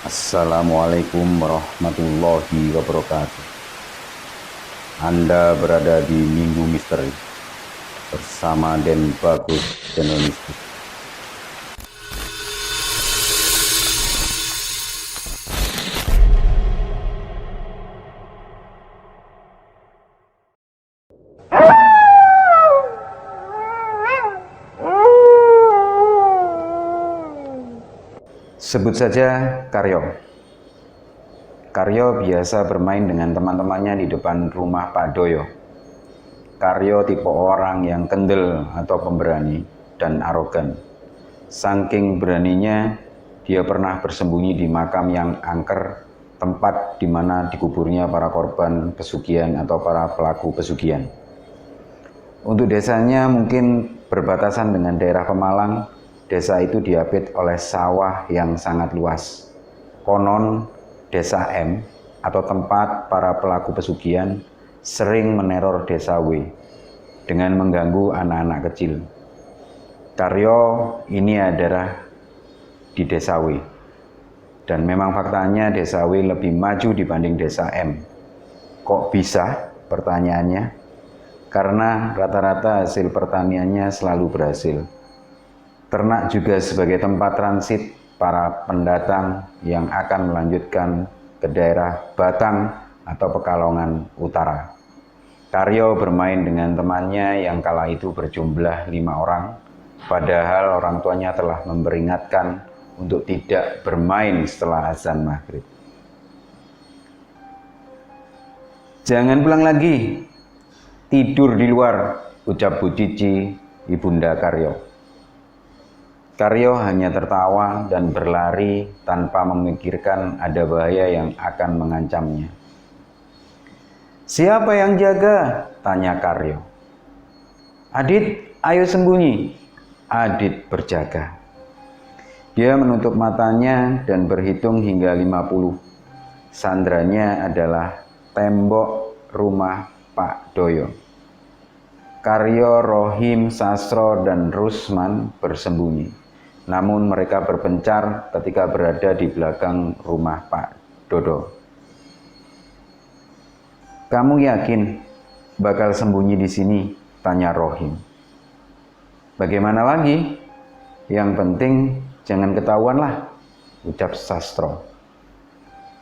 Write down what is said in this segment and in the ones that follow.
Assalamualaikum warahmatullahi wabarakatuh. Anda berada di Minggu Misteri bersama Den Bagus Channel Mistis. Sebut saja Karyo. Karyo biasa bermain dengan teman-temannya di depan rumah Pak Doyo. Karyo tipe orang yang kendel atau pemberani dan arogan. Saking beraninya, dia pernah bersembunyi di makam yang angker, tempat di mana dikuburnya para korban pesugihan atau para pelaku pesugihan. Untuk desanya mungkin berbatasan dengan daerah Pemalang. Desa itu diapit oleh sawah yang sangat luas. Konon, Desa M atau tempat para pelaku pesugihan sering meneror Desa W dengan mengganggu anak-anak kecil. Karyo ini adalah di Desa W. Dan memang faktanya Desa W lebih maju dibanding Desa M. Kok bisa? Pertanyaannya. Karena rata-rata hasil pertaniannya selalu berhasil. Ternak juga sebagai tempat transit para pendatang yang akan melanjutkan ke daerah Batang atau Pekalongan Utara. Karyo bermain dengan temannya yang kala itu berjumlah 5 orang, padahal orang tuanya telah memperingatkan untuk tidak bermain setelah azan maghrib. Jangan pulang lagi, tidur di luar, ucap Bu Cici, ibunda Karyo. Karyo hanya tertawa dan berlari tanpa memikirkan ada bahaya yang akan mengancamnya. "Siapa yang jaga?" tanya Karyo. "Adit, ayo sembunyi." Adit berjaga. Dia menutup matanya dan berhitung hingga 50. Sandranya adalah tembok rumah Pak Doyo. Karyo, Rohim, Sastro, dan Rusman bersembunyi. Namun mereka berpencar ketika berada di belakang rumah Pak Dodo. "Kamu yakin bakal sembunyi di sini?" tanya Rohim. "Bagaimana lagi? Yang penting jangan ketahuan lah," ucap Sastro.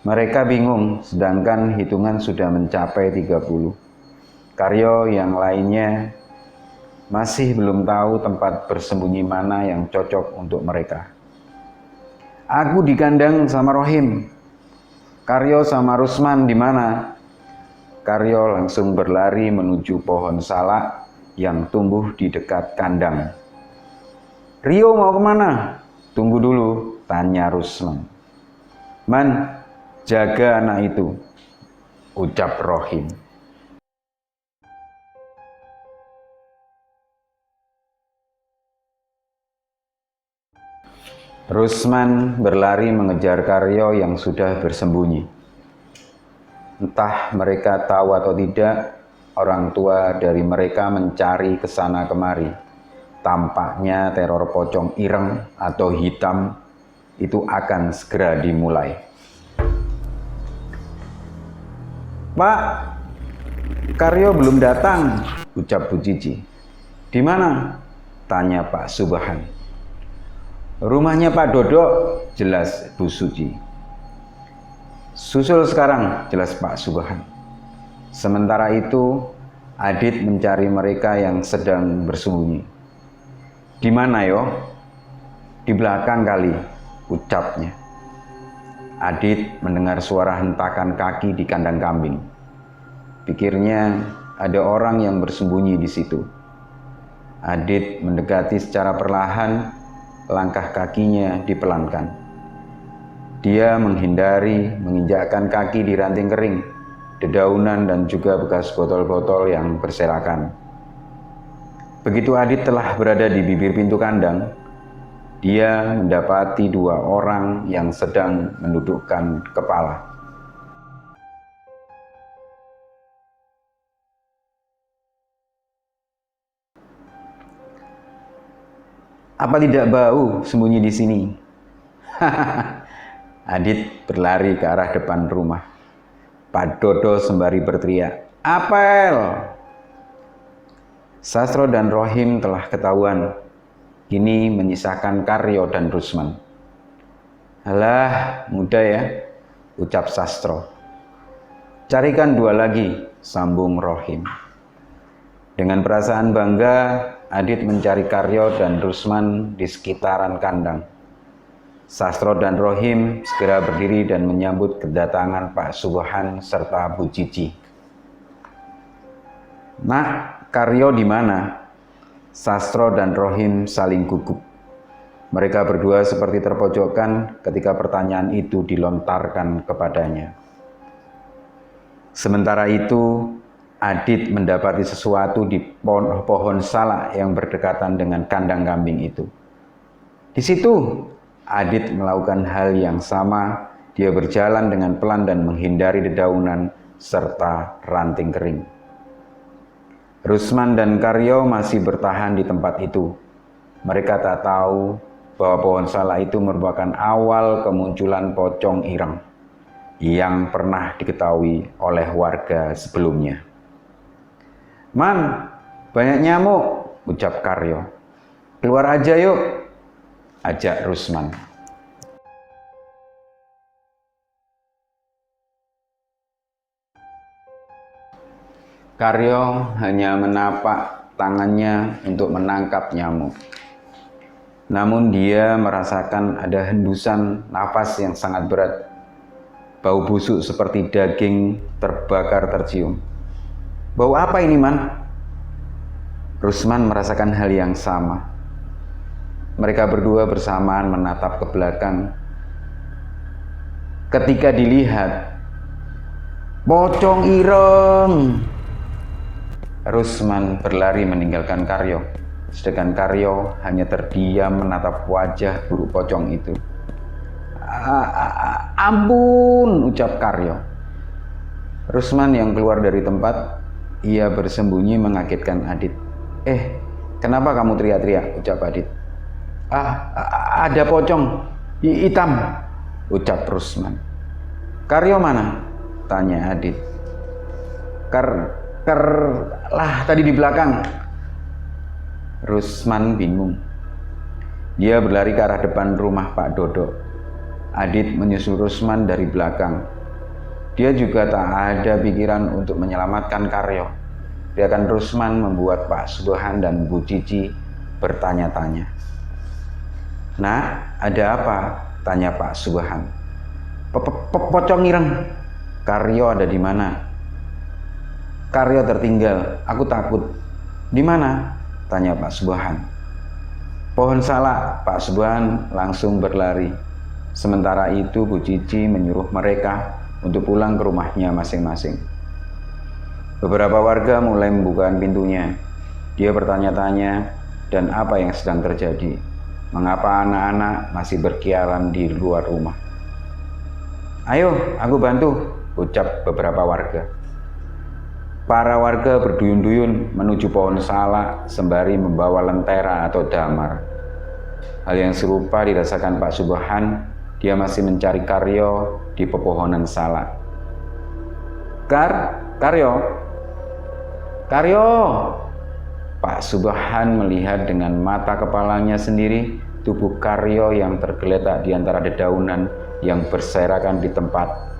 Mereka bingung, sedangkan hitungan sudah mencapai 30. Karyo yang lainnya masih belum tahu tempat bersembunyi mana yang cocok untuk mereka. "Aku di kandang sama Rohim. Karyo sama Rusman di mana?" Karyo langsung berlari menuju pohon salak yang tumbuh di dekat kandang. "Rio mau kemana?" "Tunggu dulu," tanya Rusman. "Man, jaga anak itu," ucap Rohim. Rusman berlari mengejar Karyo yang sudah bersembunyi. Entah mereka tahu atau tidak, orang tua dari mereka mencari kesana kemari. Tampaknya teror pocong ireng atau hitam itu akan segera dimulai. "Pak, Karyo belum datang," ucap Bu Cici. "Di mana?" tanya Pak Subhan. "Rumahnya Pak Dodo," jelas Bu Suci. "Susul sekarang," jelas Pak Subhan. Sementara itu, Adit mencari mereka yang sedang bersembunyi. "Di mana yo?" "Di belakang kali," ucapnya. Adit mendengar suara hentakan kaki di kandang kambing. Pikirnya ada orang yang bersembunyi di situ. Adit mendekati secara perlahan. Langkah kakinya dipelankan. Dia menghindari menginjakkan kaki di ranting kering, dedaunan, dan juga bekas botol-botol yang berserakan. Begitu Adit telah berada di bibir pintu kandang, dia mendapati 2 orang yang sedang menundukkan kepala. "Apa tidak bau sembunyi di sini?" Adit berlari ke arah depan rumah. Pak Dodo sembari berteriak, "Apel!" Sastro dan Rohim telah ketahuan. Kini menyisakan Karyo dan Rusman. "Alah, mudah ya," ucap Sastro. "Carikan 2 lagi," sambung Rohim. Dengan perasaan bangga, Adit mencari Karyo dan Rusman di sekitaran kandang. Sastro dan Rohim segera berdiri dan menyambut kedatangan Pak Subhan serta Bu Cici. "Nak, Karyo di mana?" Sastro dan Rohim saling gugup. Mereka berdua seperti terpojokkan ketika pertanyaan itu dilontarkan kepadanya. Sementara itu, Adit mendapati sesuatu di pohon salak yang berdekatan dengan kandang kambing itu. Di situ, Adit melakukan hal yang sama. Dia berjalan dengan pelan dan menghindari dedaunan serta ranting kering. Rusman dan Karyo masih bertahan di tempat itu. Mereka tak tahu bahwa pohon salak itu merupakan awal kemunculan pocong ireng yang pernah diketahui oleh warga sebelumnya. "Man, banyak nyamuk," ucap Karyo. "Keluar aja yuk," ajak Rusman. Karyo hanya menapak tangannya untuk menangkap nyamuk. Namun dia merasakan ada hendusan nafas yang sangat berat. Bau busuk seperti daging terbakar tercium. "Bau apa ini, Man?" Rusman merasakan hal yang sama. Mereka berdua bersamaan menatap ke belakang. Ketika dilihat, pocong ireng. Rusman berlari meninggalkan Karyo, sedangkan Karyo hanya terdiam menatap wajah buruk pocong itu. "Ampun," ucap Karyo. Rusman yang keluar dari tempat, ia bersembunyi mengagetkan Adit. Kenapa kamu teriak-teriak?" ucap Adit. Ada pocong hitam," ucap Rusman. "Karyo mana?" tanya Adit. Lah tadi di belakang." Rusman bingung. Dia berlari ke arah depan rumah Pak Dodo. Adit menyusul Rusman dari belakang. Dia juga tak ada pikiran untuk menyelamatkan Karyo. Teriakan Rusman membuat Pak Subhan dan Bu Cici bertanya-tanya. "Nak, ada apa?" tanya Pak Subhan. Pocong ireng." "Karyo ada di mana?" "Karyo tertinggal, aku takut." "Di mana?" tanya Pak Subhan. "Pohon salak." Pak Subhan langsung berlari. Sementara itu Bu Cici menyuruh mereka untuk pulang ke rumahnya masing-masing. Beberapa warga mulai membuka pintunya. Dia bertanya-tanya dan apa yang sedang terjadi. Mengapa anak-anak masih berkeliaran di luar rumah. "Ayo, aku bantu," ucap beberapa warga. Para warga berduyun-duyun menuju pohon salak sembari membawa lentera atau damar. Hal yang serupa dirasakan Pak Subhan. Dia masih mencari Karyo di pepohonan salak. Karyo!" Pak Subhan melihat dengan mata kepalanya sendiri tubuh Karyo yang tergeletak di antara dedaunan yang berserakan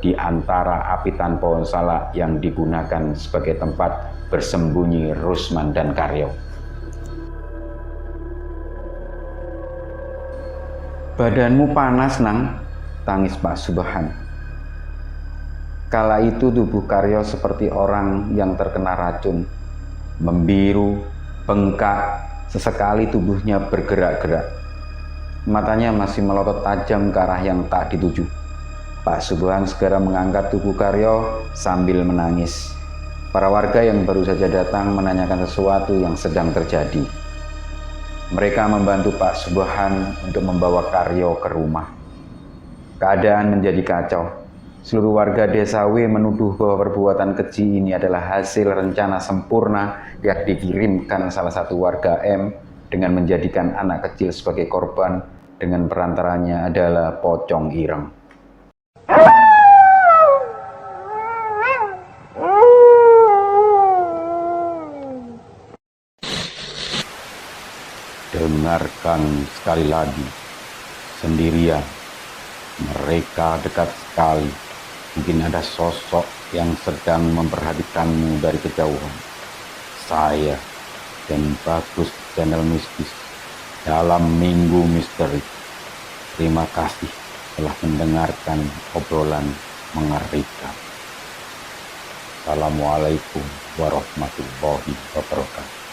di antara apitan pohon salak yang digunakan sebagai tempat bersembunyi Rusman dan Karyo. "Badanmu panas, Nang," tangis Pak Subhan. Kala itu tubuh Karyo seperti orang yang terkena racun. Membiru, bengkak, sesekali tubuhnya bergerak-gerak. Matanya masih melotot tajam ke arah yang tak dituju. Pak Subhan segera mengangkat tubuh Karyo sambil menangis. Para warga yang baru saja datang menanyakan sesuatu yang sedang terjadi. Mereka membantu Pak Subhan untuk membawa Karyo ke rumah. Keadaan menjadi kacau. Seluruh warga desa W menuduh bahwa perbuatan keji ini adalah hasil rencana sempurna yang dikirimkan salah satu warga M dengan menjadikan anak kecil sebagai korban dengan perantaranya adalah pocong ireng. Dengarkan sekali lagi, sendirian. Mereka dekat sekali. Mungkin ada sosok yang sedang memperhatikanmu dari kejauhan. Saya dan Bagus Channel Mistis dalam Minggu Misteri. Terima kasih telah mendengarkan obrolan mengerikan. Assalamualaikum warahmatullahi wabarakatuh.